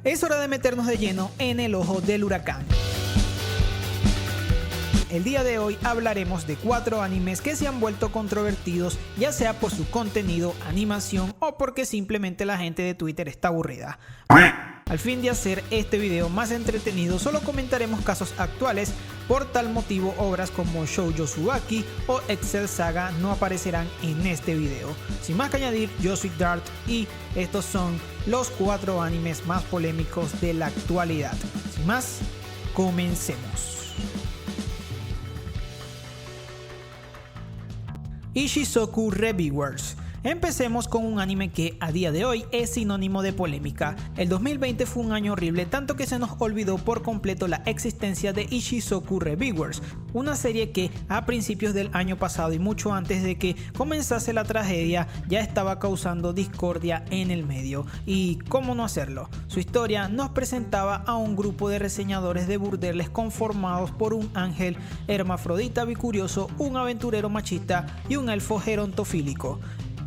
es hora de meternos de lleno en el ojo del huracán. El día de hoy hablaremos de 4 animes que se han vuelto controvertidos, ya sea por su contenido, animación o porque simplemente la gente de Twitter está aburrida. Al fin de hacer este video más entretenido, solo comentaremos casos actuales. Por tal motivo, obras como Shoujo Tsubaki o Excel Saga no aparecerán en este video. Sin más que añadir, yo soy Dart y estos son los 4 animes más polémicos de la actualidad. Sin más, comencemos. Ishizoku Reviewers. Empecemos con un anime que a día de hoy es sinónimo de polémica. El 2020 fue un año horrible, tanto que se nos olvidó por completo la existencia de Ishizoku Reviewers, una serie que a principios del año pasado y mucho antes de que comenzase la tragedia ya estaba causando discordia en el medio. Y cómo no hacerlo, su historia nos presentaba a un grupo de reseñadores de burdeles conformados por un ángel hermafrodita bicurioso, un aventurero machista y un elfo gerontofílico.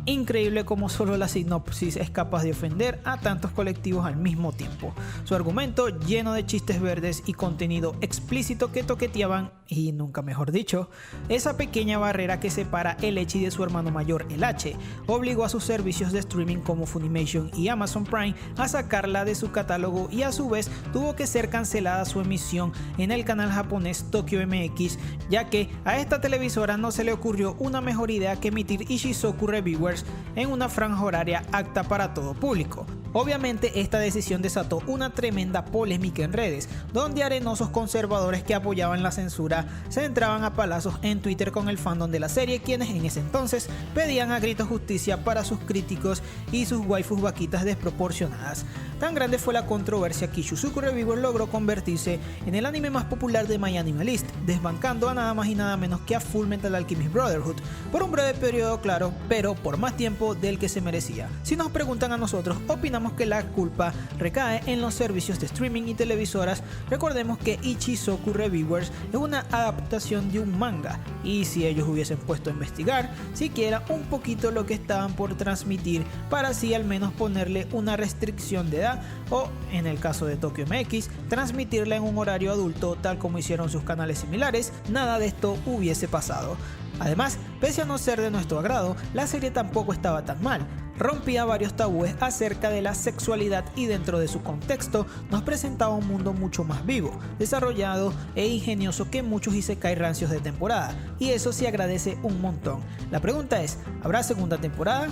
Increíble como solo la sinopsis es capaz de ofender a tantos colectivos al mismo tiempo. Su argumento lleno de chistes verdes y contenido explícito que toqueteaban, y nunca mejor dicho, esa pequeña barrera que separa el Ecchi de su hermano mayor, el H, obligó a sus servicios de streaming como Funimation y Amazon Prime a sacarla de su catálogo, y a su vez tuvo que ser cancelada su emisión en el canal japonés Tokyo MX, ya que a esta televisora no se le ocurrió una mejor idea que emitir Ishizoku Reviewers en una franja horaria apta para todo público. Obviamente esta decisión desató una tremenda polémica en redes, donde arenosos conservadores que apoyaban la censura se entraban a palazos en Twitter con el fandom de la serie, quienes en ese entonces pedían a gritos justicia para sus críticos y sus waifus vaquitas desproporcionadas. Tan grande fue la controversia que Ishizoku Reviewers logró convertirse en el anime más popular de MyAnimeList, desbancando a nada más y nada menos que a Fullmetal Alchemist Brotherhood por un breve periodo, claro, pero por más tiempo del que se merecía. Si nos preguntan a nosotros, opinamos que la culpa recae en los servicios de streaming y televisoras. Recordemos que Ishizoku Reviewers es una adaptación de un manga, y si ellos hubiesen puesto a investigar siquiera un poquito lo que estaban por transmitir, para así al menos ponerle una restricción de edad, o en el caso de Tokyo MX, transmitirla en un horario adulto tal como hicieron sus canales similares, nada de esto hubiese pasado. Además, pese a no ser de nuestro agrado, la serie tampoco estaba tan mal. Rompía varios tabúes acerca de la sexualidad y dentro de su contexto nos presentaba un mundo mucho más vivo, desarrollado e ingenioso que muchos isekai rancios de temporada, y eso se agradece un montón. La pregunta es, ¿habrá segunda temporada?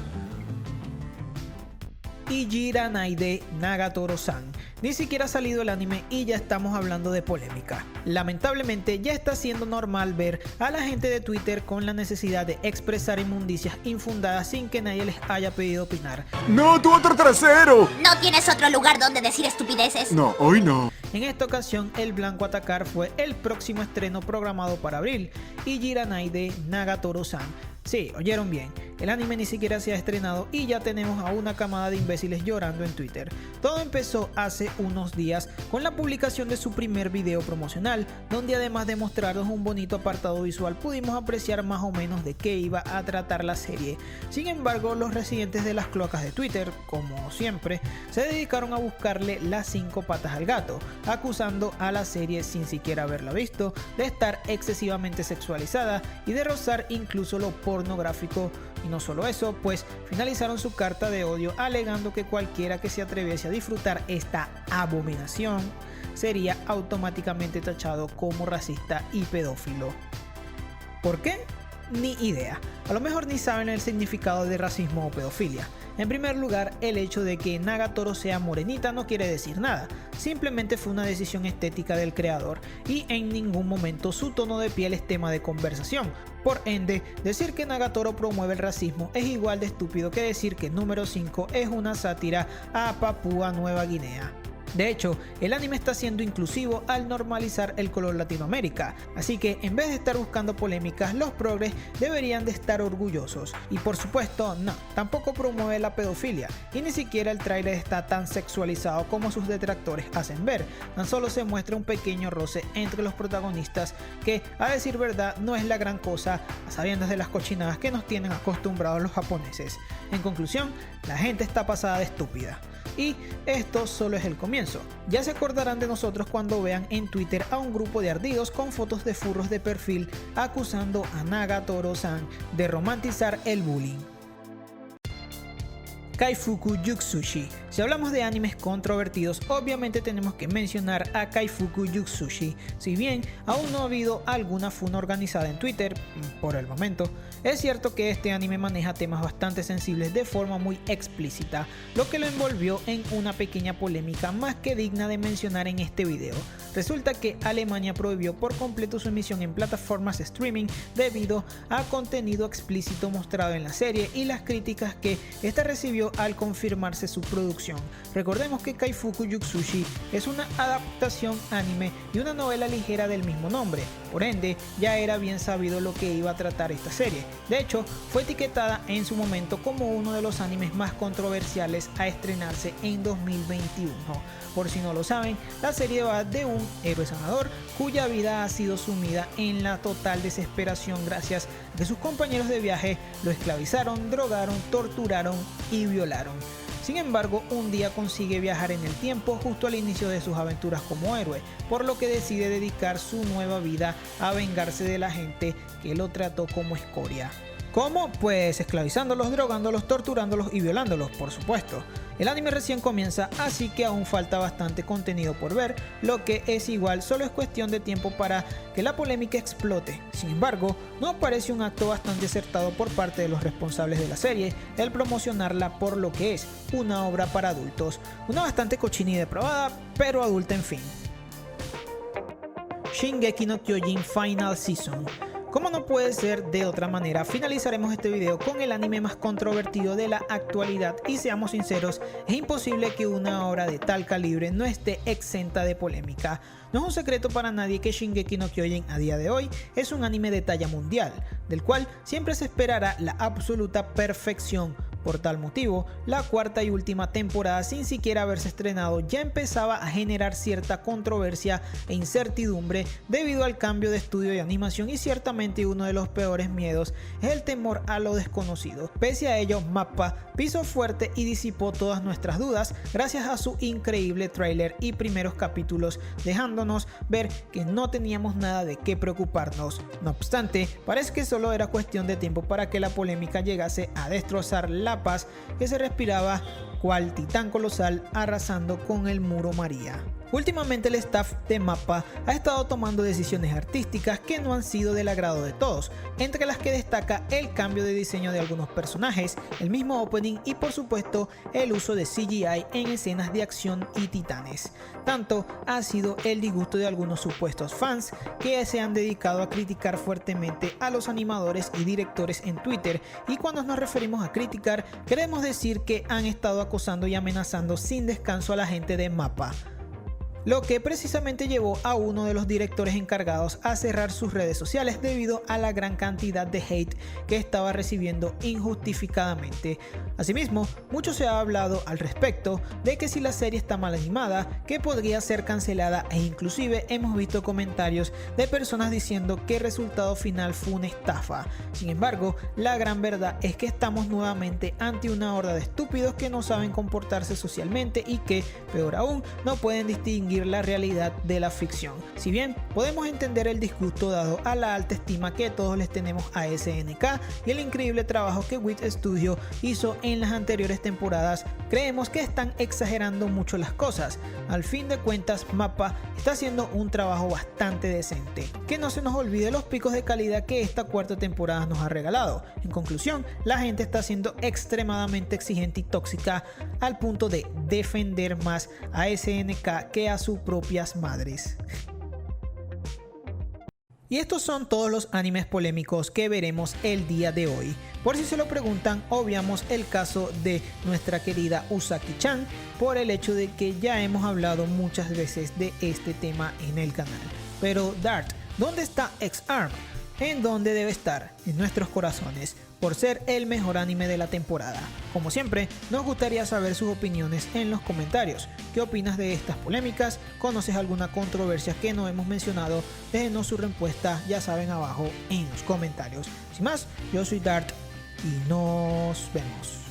Ijiranai de Nagatoro-san. Ni siquiera ha salido el anime y ya estamos hablando de polémica. Lamentablemente ya está siendo normal ver a la gente de Twitter con la necesidad de expresar inmundicias infundadas sin que nadie les haya pedido opinar. ¡No, tu otro trasero! ¿No tienes otro lugar donde decir estupideces? No, hoy no. En esta ocasión, el blanco a atacar fue el próximo estreno programado para abril, Ijiranai de Nagatoro-san. Sí, oyeron bien, el anime ni siquiera se ha estrenado y ya tenemos a una camada de imbéciles llorando en Twitter. Todo empezó hace unos días con la publicación de su primer video promocional, donde además de mostrarnos un bonito apartado visual, pudimos apreciar más o menos de qué iba a tratar la serie. Sin embargo, los residentes de las cloacas de Twitter, como siempre, se dedicaron a buscarle las 5 patas al gato, acusando a la serie, sin siquiera haberla visto, de estar excesivamente sexualizada y de rozar incluso lo pornográfico. Y no solo eso, pues finalizaron su carta de odio alegando que cualquiera que se atreviese a disfrutar esta abominación sería automáticamente tachado como racista y pedófilo. ¿Por qué? Ni idea. A lo mejor ni saben el significado de racismo o pedofilia. En primer lugar, el hecho de que Nagatoro sea morenita no quiere decir nada, simplemente fue una decisión estética del creador y en ningún momento su tono de piel es tema de conversación. Por ende, decir que Nagatoro promueve el racismo es igual de estúpido que decir que número 5 es una sátira a Papúa Nueva Guinea. De hecho, el anime está siendo inclusivo al normalizar el color Latinoamérica, así que en vez de estar buscando polémicas, los progres deberían de estar orgullosos. Y por supuesto, no, tampoco promueve la pedofilia, y ni siquiera el tráiler está tan sexualizado como sus detractores hacen ver. Tan solo se muestra un pequeño roce entre los protagonistas que, a decir verdad, no es la gran cosa, a sabiendas de las cochinadas que nos tienen acostumbrados los japoneses. En conclusión, la gente está pasada de estúpida. Y esto solo es el comienzo. comienzo. Ya se acordarán de nosotros cuando vean en Twitter a un grupo de ardidos con fotos de furros de perfil acusando a Nagatoro-san de romantizar el bullying. Kaifuku Yutsushi. Si hablamos de animes controvertidos, obviamente tenemos que mencionar a Kaifuku Yutsushi. Si bien aún no ha habido alguna funa organizada en Twitter, por el momento, es cierto que este anime maneja temas bastante sensibles de forma muy explícita, lo que lo envolvió en una pequeña polémica más que digna de mencionar en este video. Resulta que Alemania prohibió por completo su emisión en plataformas de streaming debido a contenido explícito mostrado en la serie y las críticas que esta recibió al confirmarse su producción. Recordemos que Kaifuku Yutsushi es una adaptación anime de una novela ligera del mismo nombre, por ende ya era bien sabido lo que iba a tratar esta serie. De hecho, fue etiquetada en su momento como uno de los animes más controversiales a estrenarse en 2021. Por si no lo saben, la serie va de un héroe sanador cuya vida ha sido sumida en la total desesperación gracias a que sus compañeros de viaje lo esclavizaron, drogaron, torturaron y violaron. Sin embargo, un día consigue viajar en el tiempo justo al inicio de sus aventuras como héroe, por lo que decide dedicar su nueva vida a vengarse de la gente que lo trató como escoria. ¿Cómo? Pues esclavizándolos, drogándolos, torturándolos y violándolos, por supuesto. El anime recién comienza, así que aún falta bastante contenido por ver, lo que es igual, solo es cuestión de tiempo para que la polémica explote. Sin embargo, no parece un acto bastante acertado por parte de los responsables de la serie el promocionarla por lo que es una obra para adultos, una bastante cochina y depravada, pero adulta en fin. Shingeki no Kyojin Final Season. Como no puede ser de otra manera, finalizaremos este video con el anime más controvertido de la actualidad y seamos sinceros, es imposible que una obra de tal calibre no esté exenta de polémica. No es un secreto para nadie que Shingeki no Kyojin a día de hoy es un anime de talla mundial, del cual siempre se esperará la absoluta perfección. Por tal motivo, la cuarta y última temporada, sin siquiera haberse estrenado, ya empezaba a generar cierta controversia e incertidumbre debido al cambio de estudio de animación y ciertamente uno de los peores miedos es el temor a lo desconocido. Pese a ello, MAPPA pisó fuerte y disipó todas nuestras dudas gracias a su increíble tráiler y primeros capítulos, dejándonos ver que no teníamos nada de qué preocuparnos. No obstante, parece que solo era cuestión de tiempo para que la polémica llegase a destrozar la paz que se respiraba cual titán colosal arrasando con el muro María. Últimamente el staff de MAPPA ha estado tomando decisiones artísticas que no han sido del agrado de todos, entre las que destaca el cambio de diseño de algunos personajes, el mismo opening y por supuesto el uso de CGI en escenas de acción y titanes. Tanto ha sido el disgusto de algunos supuestos fans que se han dedicado a criticar fuertemente a los animadores y directores en Twitter, y cuando nos referimos a criticar queremos decir que han estado acosando y amenazando sin descanso a la gente de MAPPA. Lo que precisamente llevó a uno de los directores encargados a cerrar sus redes sociales debido a la gran cantidad de hate que estaba recibiendo injustificadamente. Asimismo, mucho se ha hablado al respecto de que si la serie está mal animada, que podría ser cancelada, e inclusive hemos visto comentarios de personas diciendo que el resultado final fue una estafa. Sin embargo, la gran verdad es que estamos nuevamente ante una horda de estúpidos que no saben comportarse socialmente y que, peor aún, no pueden distinguir la realidad de la ficción. Si bien podemos entender el disgusto dado a la alta estima que todos les tenemos a SNK y el increíble trabajo que Wit Studio hizo en las anteriores temporadas, creemos que están exagerando mucho las cosas. Al fin de cuentas, MAPPA está haciendo un trabajo bastante decente. Que no se nos olvide los picos de calidad que esta cuarta temporada nos ha regalado. En conclusión, la gente está siendo extremadamente exigente y tóxica al punto de defender más a SNK que a sus propias madres. Y estos son todos los animes polémicos que veremos el día de hoy. Por si se lo preguntan, obviamos el caso de nuestra querida Usagi-chan por el hecho de que ya hemos hablado muchas veces de este tema en el canal. Pero Dart, ¿dónde está X-Arm? ¿En dónde debe estar? En nuestros corazones, por ser el mejor anime de la temporada. Como siempre, nos gustaría saber sus opiniones en los comentarios. ¿Qué opinas de estas polémicas? ¿Conoces alguna controversia que no hemos mencionado? Déjenos su respuesta, ya saben, abajo en los comentarios. Sin más, yo soy Dart y nos vemos.